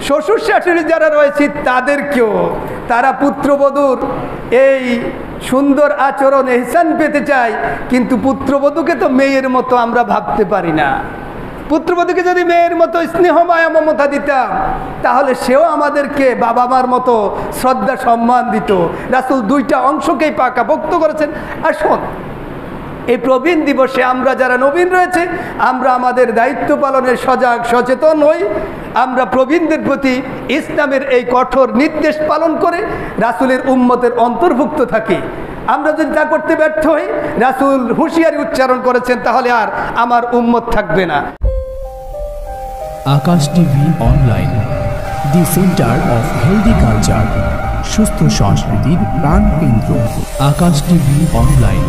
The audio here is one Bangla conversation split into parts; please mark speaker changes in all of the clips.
Speaker 1: শ্বশুর শাশুড়ি যারা রয়েছে তাদেরকেও তারা পুত্রবধূর এই সুন্দর আচরণ এহসান পেতে চায়, কিন্তু পুত্রবধূকে তো মেয়ের মতো আমরা ভাবতে পারি না। পুত্রবধূকে যদি মেয়ের মতো স্নেহ মায়া মমতা দিতাম তাহলে সেও আমাদেরকে বাবা মার মতো শ্রদ্ধা সম্মান দিত। রাসূল দুইটা অংশকেই পাকাপোক্ত করেছেন। আসুন এই প্রবীণ দিবসে আমরা যারা নবীন রয়েছে আমরা আমাদের দায়িত্ব পালনের সজাগ সচেতন হই। আমরা প্রবীণদের প্রতি ইসলামের এই কঠোর নির্দেশ পালন করে রাসূলের উম্মতের অন্তর্ভুক্ত থাকি। আমরা যদি তা করতে ব্যর্থ হই, রাসূল হুঁশিয়ারি উচ্চারণ করেছেন, তাহলে আর আমার উম্মত থাকবে না।
Speaker 2: Akash TV online, the centre of healthy culture, সুস্থ সংস্কৃতির প্রাণকেন্দ্র। Akash TV online,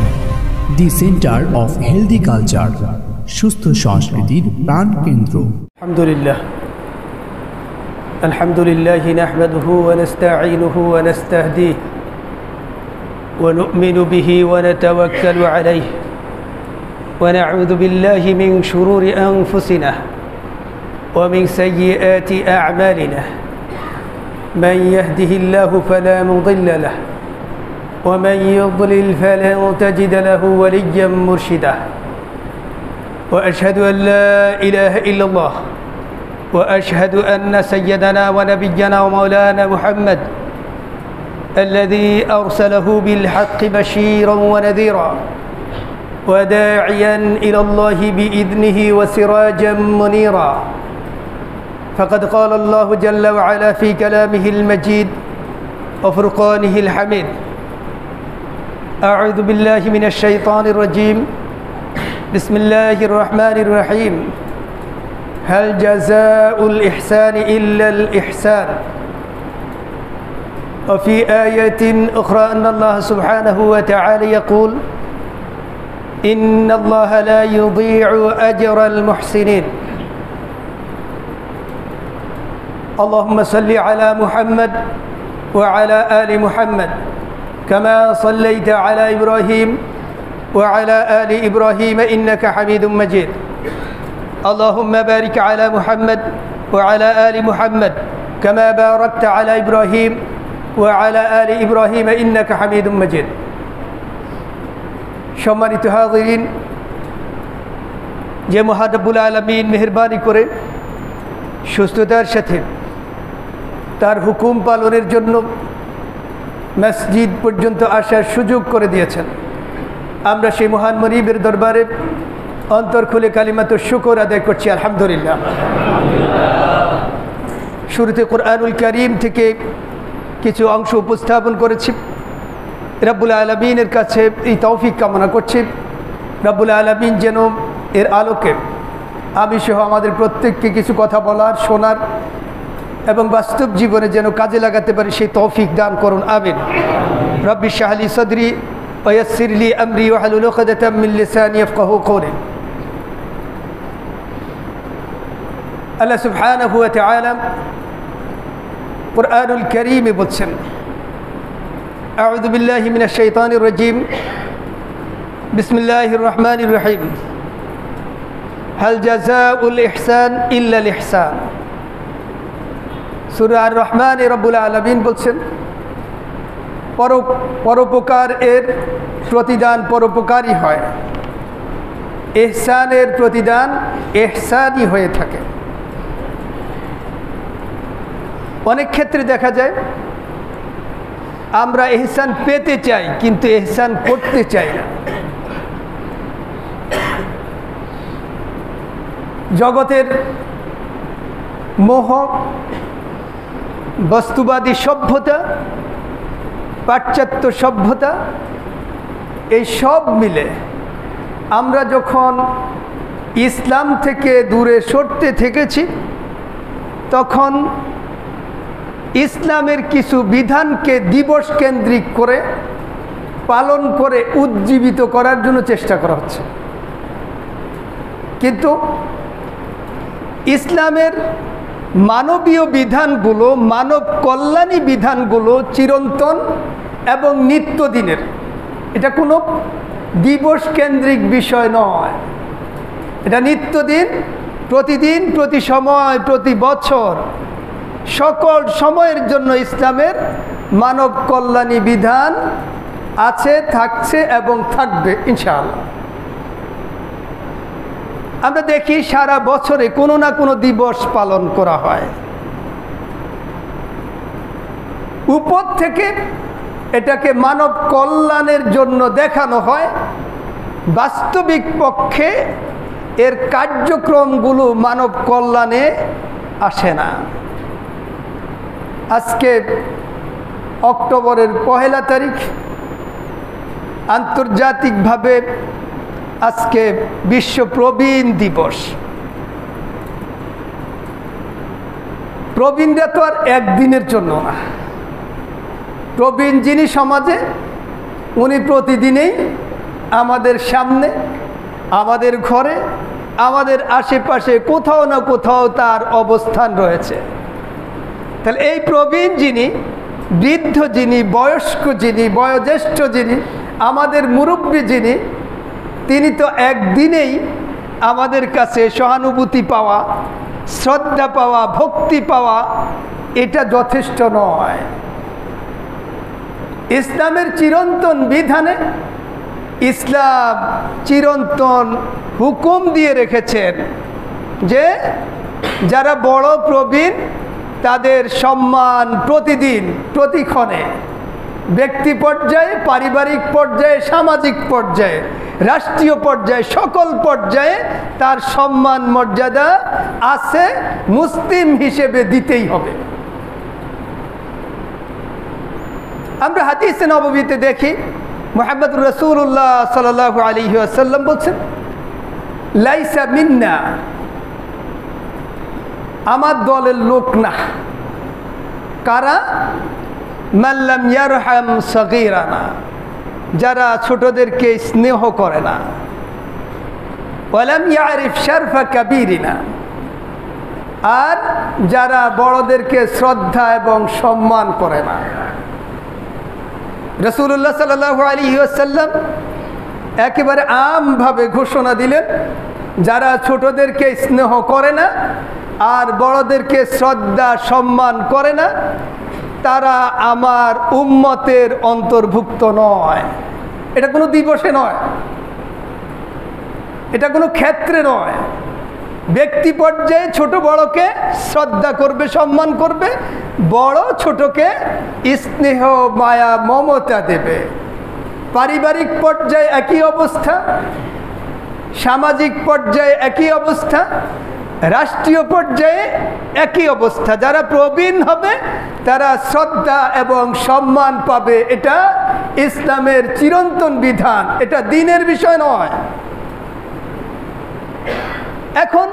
Speaker 2: the centre of healthy culture, সুস্থ সংস্কৃতির প্রাণকেন্দ্র।
Speaker 1: আলহামদুলিল্লাহ আলহামদুলিল্লাহি নাহমাদুহু ওয়া নাস্তাঈনুহু ওয়া নাস্তাহদিহি ওয়া নু'মিনু বিহি ওয়া নাতাওয়াক্কালু আলাইহি ওয়া না'উযু বিল্লাহি মিন শুরুরি আনফুসিনা ওয়া মিন সাইয়্যাতি আ'মালিনা মান ইয়াহদিহিল্লাহু ফালা মুদিল্লা লাহু ومن يضلل فلن تجد له وليا مرشدا وأشهد أن لا إله إلا الله وأشهد أن سيدنا ونبينا ومولانا محمد الذي أرسله بالحق بشيرا ونذيرا وداعيا إلى الله بإذنه وسراجا منيرا فقد قال الله جل وعلا في كلامه المجيد وفرقانه الحميد أعوذ بالله من الشيطان الرجيم بسم الله الرحمن الرحيم هل جزاء الإحسان إلا الإحسان وفي آية أخرى أن الله سبحانه وتعالى يقول إن الله لا يضيع أجر المحسنين اللهم صل على محمد وعلى آل محمد كما صليت على إبراهيم وعلى آل إبراهيم إنك حميد مجيد اللهم بارك على محمد وعلى آل محمد كما باركت على إبراهيم وعلى آل إبراهيم إنك حميد مجيد সম্মানিত হাজিরিন, যে মহান রব্বুল আলামিন মেহেরবানি করে সুস্থতার সাথে তার হুকুম পালনের জন্য মসজিদ পর্যন্ত আসার সুযোগ করে দিয়েছেন, আমরা সেই মহান মনিবের দরবারে অন্তর খুলে কালিমাতুশ শুকর আদায় করছি। আলহামদুলিল্লাহ। শুরুতে কুরআনুল কারীম থেকে কিছু অংশ উপস্থাপন করেছি। রব্বুল আলামিনের কাছে এই তৌফিক কামনা করছি, রব্বুল আলামিন যেন এর আলোকে আমি সহ আমাদের প্রত্যেককে কিছু কথা বলার, শোনার এবং বাস্তব জীবনে যেন কাজে লাগাতে পারি সেই তৌফিক দান করুন, আমিন। রব্বি ইশরাহ লি সাদরি ওয়া ইয়াসসির লি আমরি ওয়াহলুল উকদাতাম মিন লিসানি ইয়াফকাহু কওলি। আল্লাহ সুবহানাহু ওয়া তাআলা কুরআনুল কারীমে বলছেন, আউযু বিল্লাহি মিনাশ শাইতানির রাজীম, বিসমিল্লাহির রহমানির রহিম, হাল জাযাউল ইহসান ইল্লাল ইহসান। সূরা আর রহমানে রব্বুল আলামিন বলছেন, পরোপকার এর প্রতিদান পরোপকারই হয়, ইহসানের প্রতিদান ইহসানই হয়ে থাকে। অনেক ক্ষেত্রে দেখা যায় আমরা ইহসান পেতে চাই কিন্তু ইহসান করতে চাই না। জগতের মোহ, বস্তুবাদী সভ্যতা, পাশ্চাত্য সভ্যতা, এই সব মিলে আমরা যখন ইসলাম থেকে দূরে সরতে থেকেছি তখন ইসলামের কিছু বিধানকে দিবস কেন্দ্রিক করে পালন করে উজ্জীবিত করার জন্য চেষ্টা করা হচ্ছে, কিন্তু ইসলামের মানবীয় বিধানগুলো, মানব কল্যাণী বিধানগুলো চিরন্তন এবং নিত্যদিনের। এটা কোনো দিবস কেন্দ্রিক বিষয় নয়, এটা নিত্যদিন, প্রতিদিন, প্রতি সময়, প্রতি বছর সকল সময়ের জন্য ইসলামের মানব কল্যাণী বিধান আছে, থাকছে এবং থাকবে ইনশাআল্লাহ। আমরা দেখি সারা বছরে কোনো না কোনো দিবস পালন করা হয়, উপর থেকে এটাকে মানব কল্যাণের জন্য দেখানো হয়, বাস্তবিক পক্ষে এর কার্যক্রমগুলো মানব কল্যাণে আসে না। আজকে অক্টোবরের 1 তারিখ, আন্তর্জাতিকভাবে আজকে বিশ্ব প্রবীণ দিবস। প্রবীণরা তো আর একদিনের জন্য না। প্রবীণ যিনি সমাজে, উনি প্রতিদিনেই আমাদের সামনে, আমাদের ঘরে, আমাদের আশেপাশে কোথাও না কোথাও তার অবস্থান রয়েছে। তাহলে এই প্রবীণ যিনি, বৃদ্ধ যিনি, বয়স্ক যিনি, বয়োজ্যেষ্ঠ যিনি, আমাদের মুরব্বী যিনি, তিনি তো একদিনেই আমাদের কাছে সহানুভূতি পাওয়া, শ্রদ্ধা পাওয়া, ভক্তি পাওয়া এটা যথেষ্ট নয়। ইসলামের চিরন্তন বিধানে ইসলাম চিরন্তন হুকুম দিয়ে রেখেছেন যে যারা বড় প্রবীণ তাদের সম্মান প্রতিদিন, প্রতিক্ষণে, ব্যক্তি পর্যায়ে, পারিবারিক পর্যায়ে, সামাজিক পর্যায়ে, রাষ্ট্রীয় পর্যায়ে, সকল পর্যায়ে তার সম্মান মর্যাদা আছে, মুসলিম হিসেবে দিতেই হবে। আমরা হাদিসে নববীতে দেখি মুহাম্মদ রাসূলুল্লাহ সাল্লাল্লাহু আলাইহি ওয়াসাল্লাম বলছেন, লাইসা মিন্না, আমার দলের লোক না। কারা? মাল্লাম ইয়ারহাম সগীরানা, যারা ছোটদেরকে স্নেহ করে না। ওয়ালাম ইয়ারিফ শারফা কাবীরিনা, আর যারা বড়দেরকে শ্রদ্ধা এবং সম্মান করে না। রাসূলুল্লাহ সাল্লাল্লাহু আলাইহি ওয়াসাল্লাম একেবারে আমভাবে ঘোষণা দিলেন, যারা ছোটদেরকে স্নেহ করে না আর বড়দেরকে শ্রদ্ধা সম্মান করে না, তারা আমার উম্মতের অন্তর্ভুক্ত নয়। এটা কোনো দিবসে নয়, এটা কোনো ক্ষেত্রে নয়। ব্যক্তি পর্যায়ে ছোট বড়কে শ্রদ্ধা করবে, সম্মান করবে, বড় ছোটকে স্নেহ, মায়া, মমতা দেবে। পারিবারিক পর্যায়ে একই অবস্থা, সামাজিক পর্যায়ে একই অবস্থা, রাষ্ট্রীয় পর্যায়ে একই অবস্থা। যারা প্রবীণ হবে তারা শ্রদ্ধা এবং সম্মান পাবে। এটা ইসলামের চিরন্তন বিধান, এটা দিনের বিষয় নয়। এখন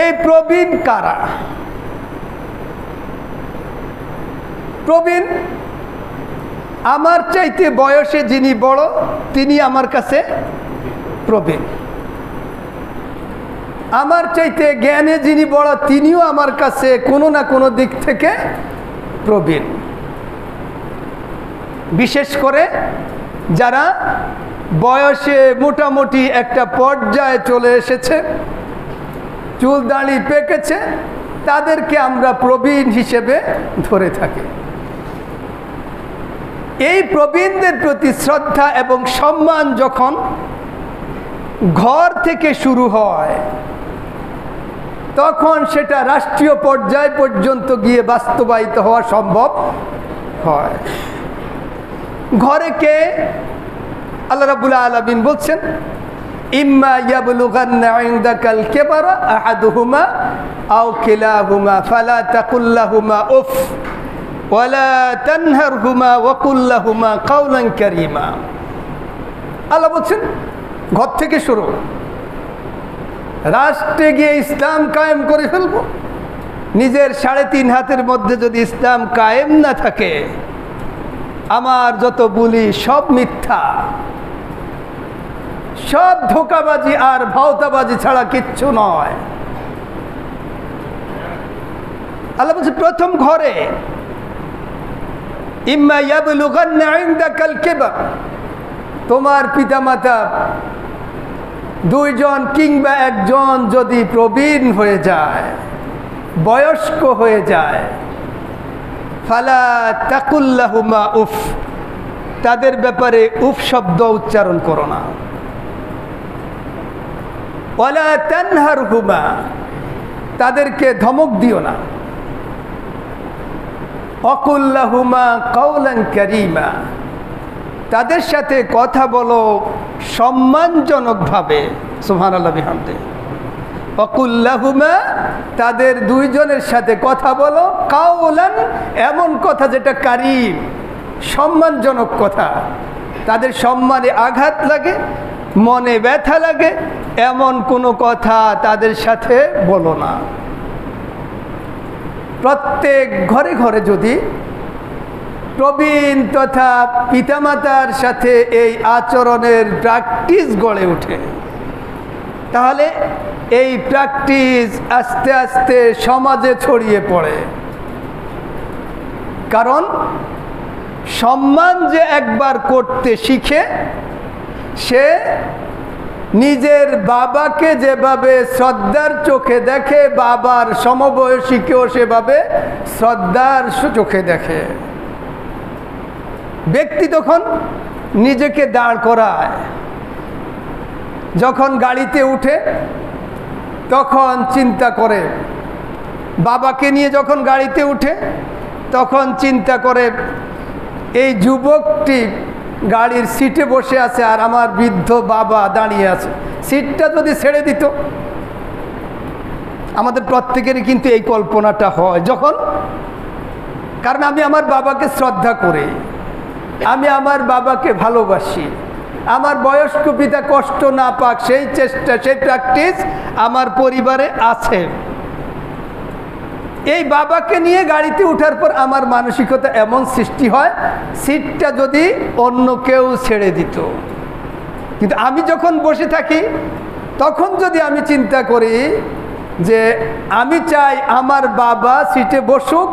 Speaker 1: এই প্রবীণ কারা? প্রবীণ আমার চাইতে বয়সে যিনি বড় তিনি আমার কাছে প্রবীণ। আমার চাইতে জ্ঞানে যিনি বড় তিনিও আমার কাছে কোনো না কোনো দিক থেকে প্রবীণ। বিশেষ করে যারা বয়সে মোটামুটি একটা পর্যায়ে চলে এসেছে, চুল দাড়ি পেকেছে, তাদেরকে আমরা প্রবীণ হিসেবে ধরে থাকি। এই প্রবীণদের প্রতি শ্রদ্ধা এবং সম্মান যখন ঘর থেকে শুরু হয়, তখন সেটা রাষ্ট্রীয় পর্যায় পর্যন্ত গিয়ে বাস্তবায়িত হওয়া সম্ভব হয়। ঘরে কে? আল্লাহ রাব্বুল আলামিন বলছেন, ইম্মা ইয়াবলুগান্না ইনদাকাল কিবারা আহাদুহুমা আও কিলাহুমা ফালা তাকুল লাহুমা উফ ওয়ালা তানহারহুমা ওয়া কুল লাহুমা কাওলান কারীমা। আল্লাহ বলছেন ঘর থেকে শুরু। রাষ্ট্রে গিয়ে ইসলাম কায়েম করে ফেলব, নিজের 3.5 হাতের মধ্যে যদি ইসলাম কায়েম না থাকে, আমার যত বলি সব মিথ্যা, সব ধোঁকাবাজি আর ভাওতাবাজি ছাড়া কিচ্ছু নয়। আল্লাহ বলছে প্রথম ঘরে, ইম্মা ইয়াবলুগান্না ইনদাকাল কিবার, তোমার পিতামাতা 2 জন কিংবা 1 জন যদি প্রবীণ হয়ে যায়, বয়স্ক হয়ে যায়, ফালা তাকুল্লাহুমা উফ, তাদের ব্যাপারে উফ শব্দ উচ্চারণ করো না। ওয়ালা তানহারহুমা, তাদেরকে ধমক দিও না। অকুল্লাহুমা কাওলান কারীমা, তাদের সাথে কথা বলো সম্মানজনকভাবে। সুবহানাল্লাহ বিহামদে। অকুল্লাহুমা, তাদের দুইজনের সাথে কথা বলো কাওলান, এমন কথা যেটা কারীম, সম্মানজনক কথা। তাদের সম্মানে আঘাত লাগে, মনে ব্যথা লাগে, এমন কোনো কথা তাদের সাথে বলো না। প্রত্যেক ঘরে ঘরে যদি প্রবীণ তথা পিতামাতার সাথে এই আচরণের প্র্যাকটিস গড়ে ওঠে, তাহলে এই প্র্যাকটিস আস্তে আস্তে সমাজে ছড়িয়ে পড়ে। কারণ সম্মান যে একবার করতে শিখে, সে নিজের বাবাকে যেভাবে শ্রদ্ধার চোখে দেখে, বাবার সমবয়সীকেও সেভাবে শ্রদ্ধার চোখে দেখে। ব্যক্তি তখন নিজেকে দাঁড় করায়, যখন গাড়িতে উঠে তখন চিন্তা করে, বাবাকে নিয়ে যখন গাড়িতে উঠে তখন চিন্তা করে, এই যুবকটি গাড়ির সিটে বসে আছে আর আমার বৃদ্ধ বাবা দাঁড়িয়ে আছে, সিটটা যদি ছেড়ে দিত। আমাদের প্রত্যেকেরই কিন্তু এই কল্পনাটা হয় যখন, কারণ আমি আমার বাবাকে শ্রদ্ধা করি, আমি আমার বাবাকে ভালোবাসি, আমার বয়স্ক পিতা কষ্ট না পাক সেই চেষ্টা, সেই প্র্যাকটিস আমার পরিবারে আছে। এই বাবাকে নিয়ে গাড়িতে ওঠার পর আমার মানসিকতা এমন সৃষ্টি হয়, সিটটা যদি অন্য কেউ ছেড়ে দিত। কিন্তু আমি যখন বসে থাকি তখন যদি আমি চিন্তা করি যে আমি চাই আমার বাবা সিটে বসুক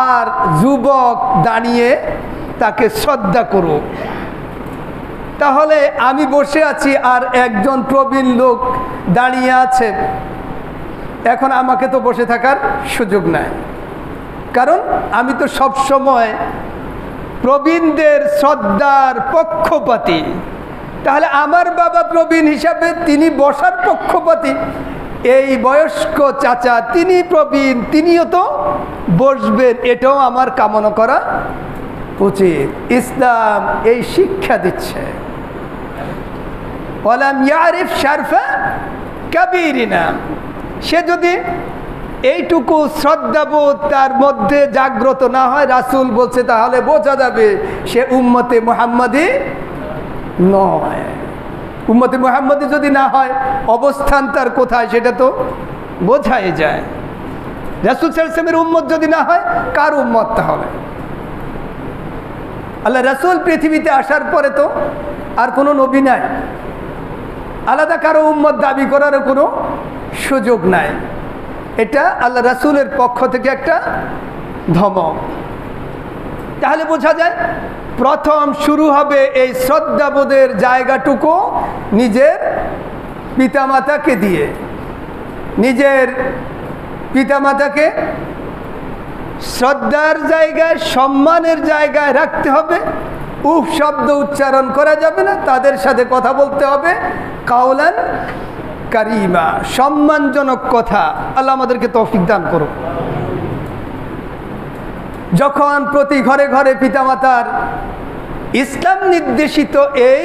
Speaker 1: আর যুবক দাঁড়িয়ে তাকে শ্রদ্ধা করুক, তাহলে আমি বসে আছি আর একজন প্রবীণ লোক দাঁড়িয়ে আছে, এখন আমাকে তো বসে থাকার সুযোগ নাই, কারণ আমি তো সব সময় প্রবীণদের শ্রদ্ধার পক্ষপাতী। তাহলে আমার বাবা প্রবীণ হিসাবে তিনি বসার পক্ষপাতী, এই বয়স্ক চাচা তিনি প্রবীণ, তিনিও তো বসবেন, এটাও আমার কামনা করা উচিত। ইসলাম এই শিক্ষা দিচ্ছে, ওয়ালাম ইয়ারিফ শারফা কাবীরিনা, সে যদি এইটুকু শ্রদ্ধাবোধ তার মধ্যে জাগ্রত না হয়, রাসূল বলছে, তাহলে বোঝা যাবে সে উম্মতে মুহাম্মাদি নয়। উম্মতে মুহাম্মাদি যদি না হয়, অবস্থান তার কোথায় সেটা তো বোঝাই যায়। রাসূল সাল্লাল্লাহু আলাইহি ওয়াসাল্লামের উম্মত যদি না হয়, কার উম্মত তাহলে? আল্লাহ রাসূল পৃথিবীতে আসার পরে তো আর কোনো নবী নাই, আলাদা কারো উম্মত দাবি করারও কোনো সুযোগ নাই। এটা আল্লাহ রাসূলের পক্ষ থেকে একটা ধমক। তাহলে বোঝা যায় প্রথম শুরু হবে এই শ্রদ্ধাবোধের জায়গাটুকু নিজের পিতামাতাকে দিয়ে। নিজের পিতামাতাকে শ্রদ্ধার জায়গায়, সম্মানের জায়গায় রাখতে হবে। উফ শব্দ উচ্চারণ করা যাবে না, তাদের সাথে কথা বলতে হবে কাওলান কারীমা, সম্মানজনক কথা। আল্লাহ আমাদেরকে তৌফিক দান করুক। যখন প্রতি ঘরে ঘরে পিতামাতার ইসলাম নির্দেশিত এই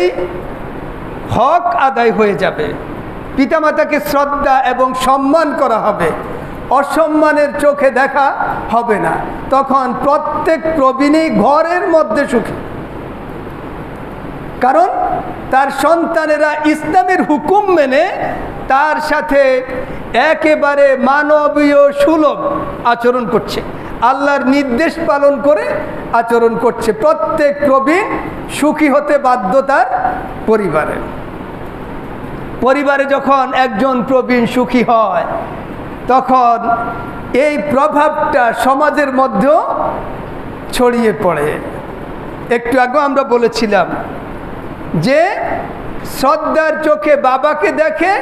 Speaker 1: হক আদায় হয়ে যাবে, পিতামাতাকে শ্রদ্ধা এবং সম্মান করা হবে, অসম্মানের চোখে দেখা হবে না, তখন প্রত্যেক প্রবীণই ঘরের মধ্যে সুখী। কারণ তার সন্তানেরা ইসলামের হুকুম মেনে তার সাথে একেবারে মানবীয় সুলভ আচরণ করছে, আল্লাহর নির্দেশ পালন করে আচরণ করছে। প্রত্যেক প্রবীণ সুখী হতে বাধ্য তার পরিবারে। পরিবারে যখন একজন প্রবীণ সুখী হয়, তখন এই প্রভাবটা সমাজের মধ্যেও ছড়িয়ে পড়ে। একটু আগে আমরা বলেছিলাম যে শ্রদ্ধার চোখে বাবাকে দেখে,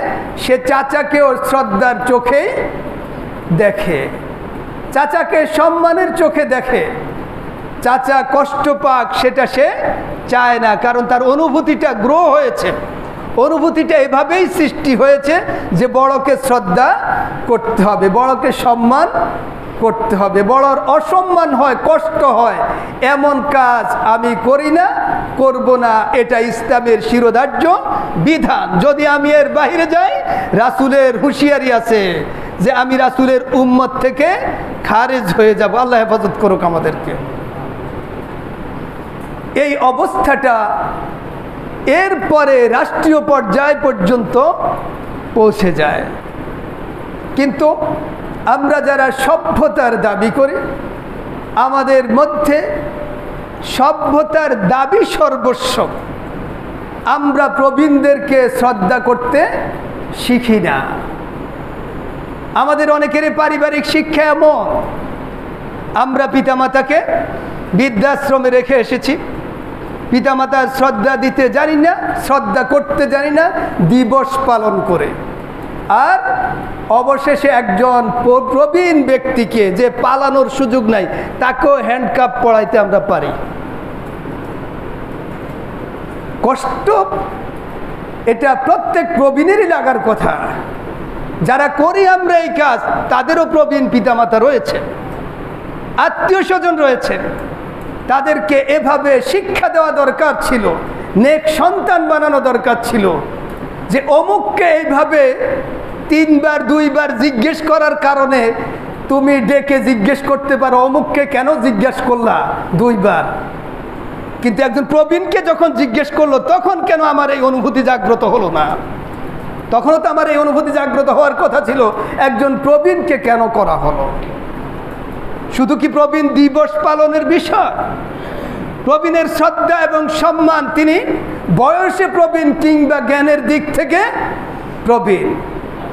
Speaker 1: সে চাচাকেও শ্রদ্ধার চোখেই দেখে, চাচাকে সম্মানের চোখে দেখে। চাচা কষ্ট পাক সেটা সে চায় না, কারণ তার অনুভূতিটা গ্রো হয়েছে, অনুভূতিটা এভাবেই সৃষ্টি হয়েছে যে বড়কে শ্রদ্ধা করতে হবে, বড়কে সম্মান করতে হবে। বড়র অসম্মান হয়, কষ্ট হয়, এমন কাজ আমি করি না, করব না। এটা ইসলামের শিরোধার্য বিধান। যদি আমি এর বাইরে যাই, রাসূলের হুঁশিয়ারি আছে যে আমি রাসূলের উম্মত থেকে খারিজ হয়ে যাব। আল্লাহ হেফাজত করুক আমাদেরকে। এই অবস্থাটা এরপরে রাষ্ট্রীয় পর্যায় পর্যন্ত পৌঁছে যায়। কিন্তু আমরা যারা সভ্যতার দাবি করি, আমাদের মধ্যে সভ্যতার দাবি সর্বস্ব, আমরা প্রবীণদেরকে শ্রদ্ধা করতে শিখি না। আমাদের অনেকেরই পারিবারিক শিক্ষা এমন, আমরা পিতামাতাকে বৃদ্ধাশ্রমে রেখে এসেছি, পিতামাতার শ্রদ্ধা দিতে জানি না, শ্রদ্ধা করতে জানি না, দিবস পালন করে। আর অবশেষে একজন প্রবীণ ব্যক্তিকে যে পালানোর সুযোগ নাই, তাকেও হ্যান্ডকাপ পড়াইতে আমরা পারি। কষ্ট এটা প্রত্যেক প্রবীণেরই লাগার কথা। যারা করি আমরা এই কাজ, তাদেরও প্রবীণ পিতামাতা রয়েছে, আত্মীয় স্বজন রয়েছে। তাদেরকে এভাবে শিক্ষা দেওয়া দরকার ছিল, নেক সন্তান বানানো দরকার ছিল যে অমুককে এইভাবে 3 বার 2 বার জিজ্ঞেস করার কারণে তুমি ডেকে জিজ্ঞেস করতে পারো অমুককে কেন জিজ্ঞেস করলা 2 বার, কিন্তু একজন প্রবীণকে যখন জিজ্ঞেস করলো তখন কেন আমার এই অনুভূতি জাগ্রত হলো না? তখনও তো আমার এই অনুভূতি জাগ্রত হওয়ার কথা ছিল, একজন প্রবীণকে কেন করা হলো? শুধু কি প্রবীণ দিবস পালনের বিষয়? প্রবীণের শ্রদ্ধা এবং সম্মান, তিনি বয়সে প্রবীণ কিংবা জ্ঞানের দিক থেকে প্রবীণ,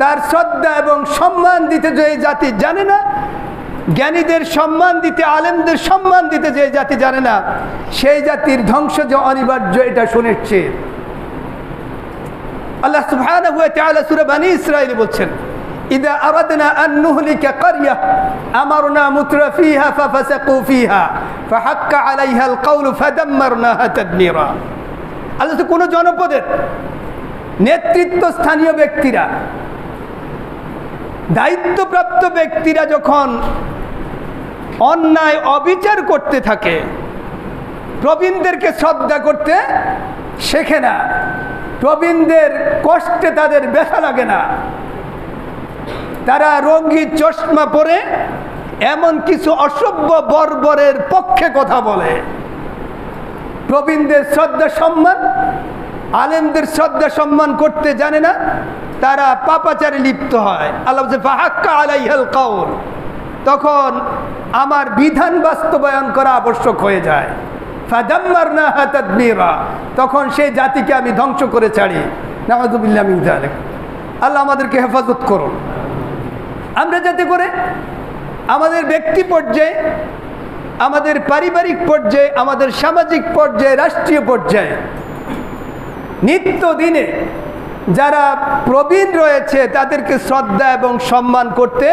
Speaker 1: তার শ্রদ্ধা এবং সম্মান দিতে যে জাতি জানে না, জ্ঞানীদের সম্মান দিতে, আলেমদের সম্মান দিতে যে জাতি জানে না, সেই জাতির ধ্বংস যে অনিবার্য, এটা সুনিশ্চিত। আল্লাহ সুবহানাহু ওয়া তাআলা সূরা বনী ইসরাঈল বলছেন, ইযা আরাদনা আন নুহলিকা ক্বরিয়া আমারনা মুতরাফিহা ফাফাসাকু ফিহা ফাহাক্কা আলাইহাল কওলু ফাদাম্মারনাহা তাদমীরা। আল্লাহ তো কোনো জনপদের নেতৃত্ব স্থানীয় ব্যক্তিরা, দায়িত্বপ্রাপ্ত ব্যক্তিরা যখন অন্যায় অবিচার করতে থাকে, প্রবীণদেরকে শ্রদ্ধা করতে শেখে না, প্রবীণদের কষ্টে তাদের ব্যথা লাগে না, তারা রঙিন চশমা পরে এমন কিছু অসভ্য বর্বরের পক্ষে কথা বলে। প্রবীণদের শ্রদ্ধা সম্মান, আলেমদের শ্রদ্ধা সম্মান করতে জানে না, তারা পাপাচারে লিপ্ত হয়। আল্লাহ বলছে ফাহাক্কা আলাইহাল কওল, তখন আমার বিধান বাস্তবায়ন করা আবশ্যক হয়ে যায়। ফাদাম্মারনাহা তাদমীরা, তখন সেই জাতিকে আমি ধ্বংস করে ছাড়ি। নাউযুবিল্লাহি মিন যালিক। আল্লাহ আমাদেরকে হেফাজত করুন। আমরা যাতে করে আমাদের ব্যক্তি পর্যায়ে, আমাদের পারিবারিক পর্যায়ে, আমাদের সামাজিক পর্যায়ে, রাষ্ট্রীয় পর্যায়ে নিত্যদিনে যারা প্রবীণ রয়েছে তাদেরকে শ্রদ্ধা এবং সম্মান করতে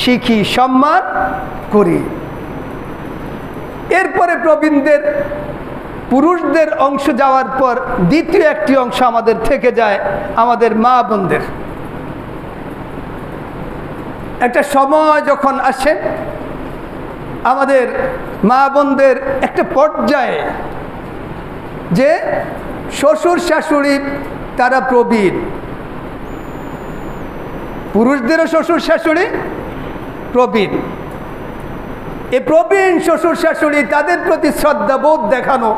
Speaker 1: শিখি, সম্মান করি। এরপরে প্রবীণদের, পুরুষদের অংশ যাওয়ার পর দ্বিতীয় একটি অংশ আমাদের থেকে যায় আমাদের মা বোনদের। একটা সময় যখন আসে আমাদের মা বোনদের একটা পর্যায়ে যে শ্বশুর শাশুড়ি তারা প্রবীণ, পুরুষদেরও শ্বশুর শাশুড়ি প্রবীণ। এই প্রবীণ শ্বশুর শাশুড়ি তাদের প্রতি শ্রদ্ধাবোধ দেখানো,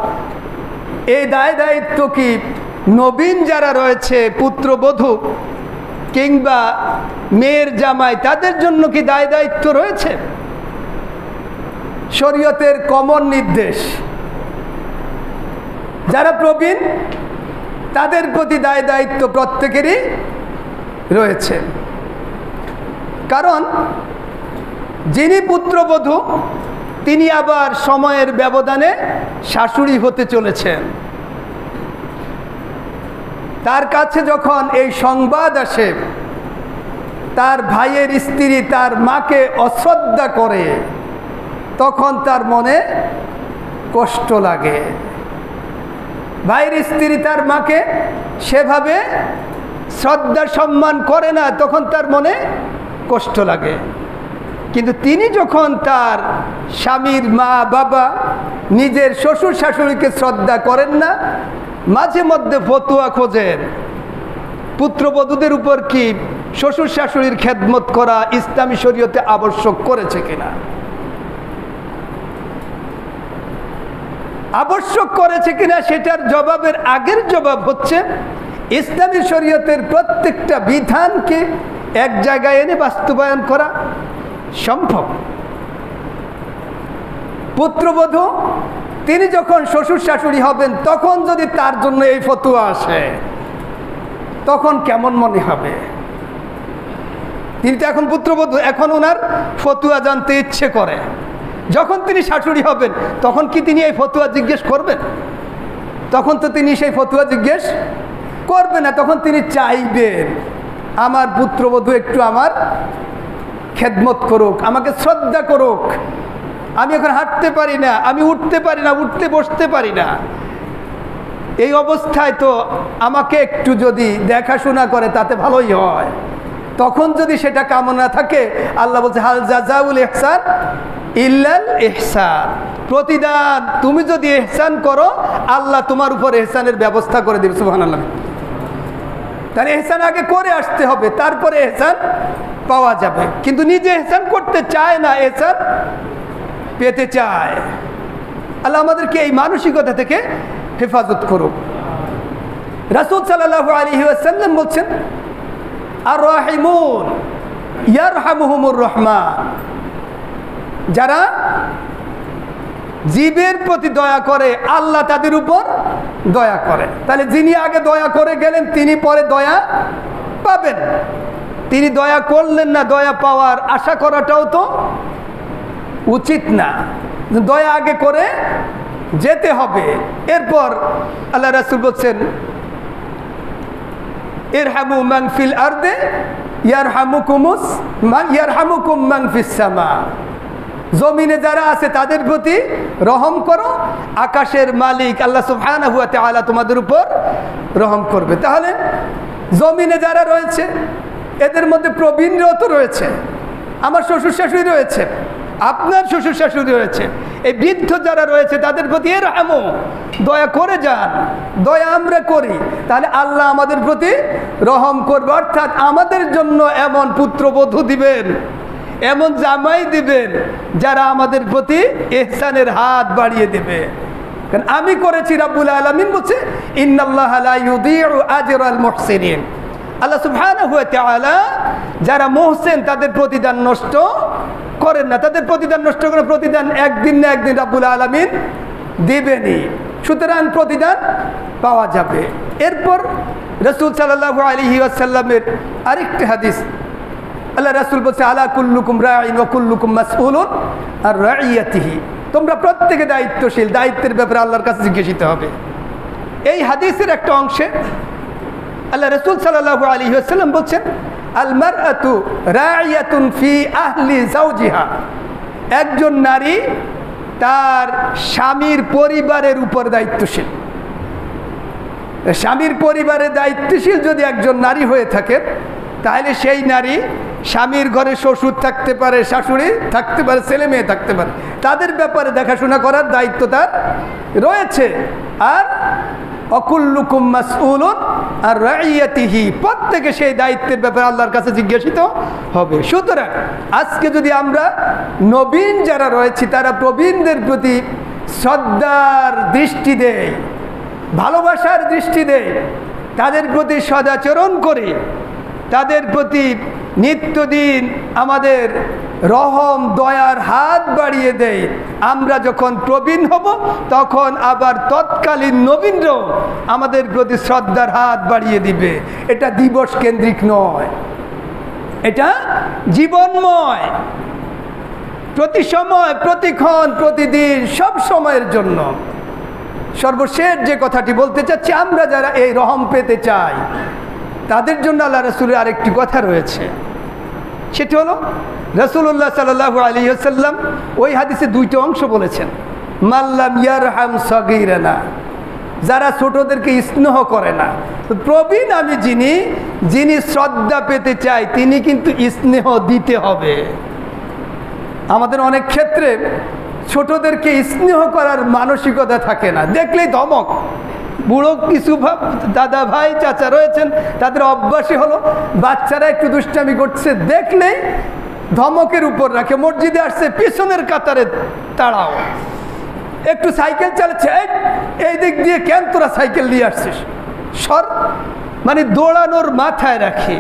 Speaker 1: এই দায় দায়িত্ব কি নবীন যারা রয়েছে, পুত্রবধূ কিংবা মেয়ের জামাই, তাদের জন্য কি দায় দায়িত্ব রয়েছে? শরীয়তের কমন নির্দেশ, যারা প্রবীণ তাদের প্রতি দায় দায়িত্ব প্রত্যেকেরই রয়েছে। কারণ যিনি পুত্রবধূ তিনি আবার সময়ের ব্যবধানে শাশুড়ি হতে চলেছেন। তার কাছে যখন এই সংবাদ আসে তার ভাইয়ের স্ত্রী তার মাকে অশ্রদ্ধা করে, তখন তার মনে কষ্ট লাগে। ভাইয়ের স্ত্রী তার মাকে সেভাবে শ্রদ্ধা সম্মান করে না, তখন তার মনে কষ্ট লাগে। কিন্তু তিনি যখন তার স্বামীর মা বাবা নিজের শ্বশুর শাশুড়িকে শ্রদ্ধা করেন না, মাঝে মধ্যে ফতুয়া খোঁজেন পুত্রবধূদের উপর কি শ্বশুর শাশুড়ির খেদমত করা ইসলামী শরীয়তে আবশ্যক করেছে কিনা, আবশ্যক করেছে কিনা সেটার জবাবের আগের জবাব হচ্ছে ইসলামী শরীয়তের প্রত্যেকটা বিধানকে এক জায়গায় এনে বাস্তবায়ন করা সম্ভব। পুত্রবধূ তিনি যখন শ্বশুর শাশুড়ি হবেন, তখন যদি তার জন্য এই ফতুয়া আসে, তখন কেমন মনে হবে? তিনি তো এখন পুত্রবধূ, এখন ওনার ফতুয়া জানতে ইচ্ছে করে। যখন তিনি শাশুড়ি হবেন, তখন কি তিনি এই ফতুয়া জিজ্ঞেস করবেন? তখন তো তিনি সেই ফতুয়া জিজ্ঞেস করবেন না। তখন তিনি চাইবেন আমার পুত্রবধূ একটু আমার খেদমত করুক, আমাকে শ্রদ্ধা করুক। আমি এখন হাঁটতে পারি না, আমি উঠতে পারি না, উঠতে বসতে পারি না, এই অবস্থায় তো আমাকে একটু যদি দেখাশোনা করে তাতে ভালোই হয়। তখন যদি সেটা কামনা থাকে, আল্লাহ বলছে হাল জাযাউল ইহসান ইল্লাল ইহসান, প্রতিদান তুমি যদি ইহসান করো, আল্লাহ তোমার উপর ইহসানের ব্যবস্থা করে দেবে। সুবহানাল্লাহ। তাহলে ইহসান আগে করে আসতে হবে, তারপরে ইহসান পাওয়া যাবে। কিন্তু নিজে ইহসান করতে চায় না, ইহসান পেতে চায়। আল্লাহ আমাদেরকে এই মানসিকতা থেকে হেফাজত করুক। রাসূল সাল্লাল্লাহু আলাইহি ওয়াসাল্লাম বলছেন আর রাহিমুন ইয়ারহামুহুমুর রহমান, যারা জীবের প্রতি দয়া করে আল্লাহ তাদের উপর দয়া করে। তাহলে যিনি আগে দয়া করে গেলেন, তিনি পরে দয়া পাবেন। তিনি দয়া করলেন না, দয়া পাওয়ার আশা করাটাও তো উচিত না। দয়া আগে করে যেতে হবে। এরপর আল্লাহ রাসূল বলছেন ইরহামু মান ফিল আরদে ইয়ারহামুকুম মান ফিস সামা, জমিনে যারা আছে তাদের প্রতি রহম করো, আকাশের মালিক আল্লাহ সুবহানাহু ওয়া তাআলা তোমাদের উপর রহম করবে। তাহলে জমিনে যারা রয়েছে এদের মধ্যে প্রবীণরাও তো রয়েছে, আমার শ্বশুর শাশুড়ি রয়েছে, আপনার শ্বশুর শাশুড়ি রয়েছে, এই বৃদ্ধ যারা রয়েছে তাদের প্রতি ইরহামু, দয়া করে যান। দয়া আমরা করি, তাহলে আল্লাহ আমাদের প্রতি রহম করবে। অর্থাৎ আমাদের জন্য এমন পুত্রবধূ দিবেন, এমন জামাই দিবেন যারা আমাদের প্রতি ইহসানের হাত বাড়িয়ে দেবে। কারণ আমি করেছি, রাব্বুল আলামিন বলছে ইন্নাল্লাহা লা ইউযীউ আজরাল মুহসিনিন, আল্লাহ সুবহানাহু ওয়া তাআলা যারা মুহসিন তাদের প্রতিদান নষ্ট করেন না। তাদের প্রতিদান নষ্ট করে প্রতিদান একদিন না একদিন রাব্বুল আলামিন দিবেনই, সুতরাং প্রতিদান পাওয়া যাবে। এরপর রাসূল সাল্লাল্লাহু আলাইহি ওয়াসাল্লামের আরেকটি হাদিস, আল্লাহ রাসূল বলছে আলা কুল্লুকুম রাঈন ওয়া কুল্লুকুম মাসউলুন আর রাইয়াতিহি, তোমরা প্রত্যেকে দায়িত্বশীল, দায়িত্বের ব্যাপারে আল্লাহর কাছে জিজ্ঞাসিত হবে। এই হাদিসের একটা অংশে আল্লাহ রাসূল সাল্লাল্লাহু আলাইহি ওয়াসাল্লাম বলছেন আল মারআতু রাইয়াতুন ফি আহলি যাওজিহা, একজন নারী তার স্বামীর পরিবারের উপর দায়িত্বশীল। স্বামীর পরিবারে দায়িত্বশীল যদি একজন নারী হয়ে থাকে, তাহলে সেই নারী স্বামীর ঘরে শ্বশুর থাকতে পারে, শাশুড়ি থাকতে পারে, ছেলে মেয়ে থাকতে পারে, তাদের ব্যাপারে দেখাশোনা করার দায়িত্ব তার রয়েছে। আর অকুল্লুকুম মাসউলুন আর রাইয়াতিহি, প্রত্যেকে সেই দায়িত্বের ব্যাপারে আল্লাহর কাছে জিজ্ঞাসিত হবে। সুতরাং আজকে যদি আমরা নবীন যারা রয়েছি তারা প্রবীণদের প্রতি শ্রদ্ধার দৃষ্টি দেয়, ভালোবাসার দৃষ্টি দেয়, তাদের প্রতি সদাচরণ করে, তাদের প্রতি নিত্যদিন আমাদের রহম দয়ার হাত বাড়িয়ে দেয়, আমরা যখন প্রবীণ হব তখন আবার তৎকালীন নবীনরাও আমাদের প্রতি শ্রদ্ধার হাত বাড়িয়ে দিবে। এটা দিবস কেন্দ্রিক নয়, এটা জীবনময়, প্রতি সময়, প্রতিক্ষণ, প্রতিদিন, সব সময়ের জন্য। সর্বশেষ যে কথাটি বলতে চাচ্ছি, আমরা যারা এই রহম পেতে চাই তাদের জন্য আল্লাহ রাসূলের আরেকটি কথা রয়েছে, সেটি হলো রাসূলুল্লাহ সাল্লাল্লাহু আলাইহি ওয়াসাল্লাম ওই হাদিসে দুইটা অংশ বলেছেন। মাল্লাম ইয়ারহাম সগীরানা, যারা ছোটদেরকে স্নেহ করে না। তো প্রবীণ আমি যিনি শ্রদ্ধা পেতে চায় তিনি কিন্তু স্নেহ দিতে হবে। আমাদের অনেক ক্ষেত্রে ছোটদেরকে স্নেহ করার মানসিকতা থাকে না, দেখলেই ধমক। বুড়ো কিছু দাদা ভাই চাচা রয়েছেন, তাদের অভ্যাসই হলো বাচ্চারা একটু দুষ্টামি করছে দেখলেই ধমকের উপর রাখে। মসজিদে আসছে পিছনের কাতারে তাড়াও, একটু সাইকেল চালাচ্ছে এই দিক দিয়ে কেন তোরা সাইকেল নিয়ে আসছিস সর, মানে দৌড়ানোর মাথায় রাখি।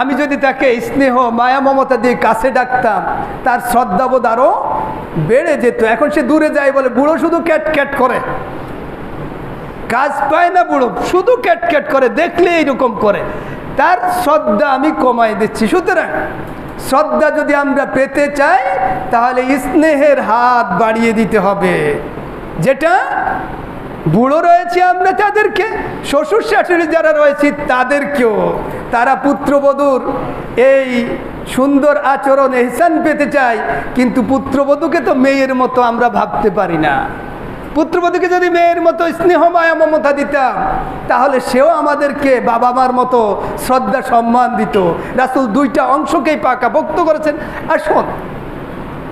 Speaker 1: আমি যদি তাকে স্নেহ মায়া মমতা দিয়ে কাছে ডাকতাম তার শ্রদ্ধাবোধ আরও বেড়ে যেত। এখন সে দূরে যায় বলে বুড়ো শুধু ক্যাট ক্যাট করে, কাজ পায় না বুড়ো, শুধু ক্যাট ক্যাট করে, দেখলে এইরকম করে, তার শ্রদ্ধা আমি কমাই দিচ্ছি। সুতরাং শ্রদ্ধা যদি আমরা পেতে চাই তাহলে স্নেহের হাত বাড়িয়ে দিতে হবে। যেটা বুড়ো রয়েছে আমরা তাদেরকে, শ্বশুর শাশুড়ি যারা রয়েছে তাদেরকেও, তারা পুত্রবধূর এই সুন্দর আচরণ এহসান পেতে চায়, কিন্তু পুত্রবধূকে তো মেয়ের মতো আমরা ভাবতে পারি না। পুত্রবধূকে যদি মেয়ের মতো স্নেহ মায়া মমতা দিতাম তাহলে সেও আমাদেরকে বাবা মার মতো শ্রদ্ধা সম্মান দিত। রাসূল দুইটা অংশকেই পাকাপোক্ত করেছেন। আর শোন,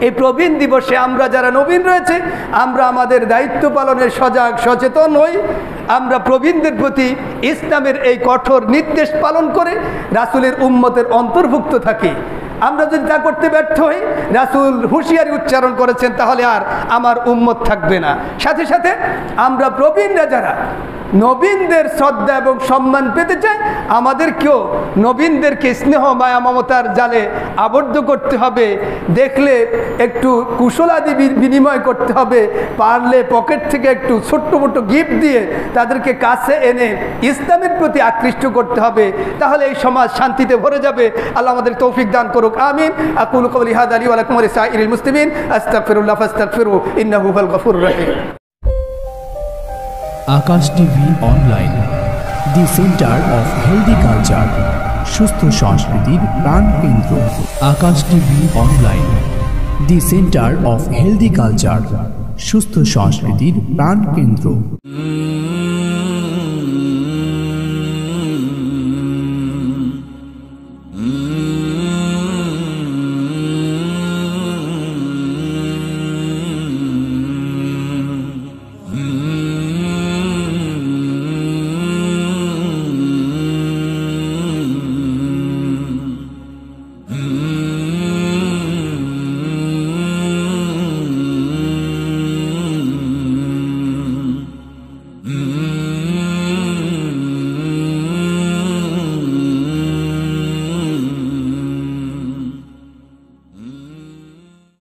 Speaker 1: এই প্রবীণ দিবসে আমরা যারা নবীন রয়েছে আমরা আমাদের দায়িত্ব পালনের সজাগ সচেতন হই। আমরা প্রবীণদের প্রতি ইসলামের এই কঠোর নির্দেশ পালন করে রাসূলের উম্মতের অন্তর্ভুক্ত থাকি। আমরা যদি তা করতে ব্যর্থ হই, রাসূল হুঁশিয়ারি উচ্চারণ করেছেন, তাহলে আর আমার উম্মত থাকবে না। সাথে সাথে আমরা প্রবীণরা যারা নবীনদের শ্রদ্ধা এবং সম্মান পেতে চাই, আমাদেরকেও নবীনদেরকে স্নেহ মায়া মমতার জালে আবদ্ধ করতে হবে। দেখলে একটু কুশলাদি বিনিময় করতে হবে, পারলে পকেট থেকে একটু ছোট্ট মোটো গিফট দিয়ে তাদেরকে কাছে এনে ইসলামের প্রতি আকৃষ্ট করতে হবে। তাহলে এই সমাজ শান্তিতে ভরে যাবে। আল্লাহ আমাদের তৌফিক দান করুক, আমিন। আকুলু কওলি হাযা লি ওয়া লাকুম ওয়া লিসাইরিল মুসলিমিন আস্তাগফিরুল্লাহ ফাস্তাগফিরু ইন্নাহু হুয়াল গফুরুর রহিম।
Speaker 2: Akash TV online, the centre of healthy culture, সুস্থ সংস্কৃতির প্রাণ কেন্দ্র। Akash TV online, the centre of healthy culture, সুস্থ সংস্কৃতির প্রাণ কেন্দ্র।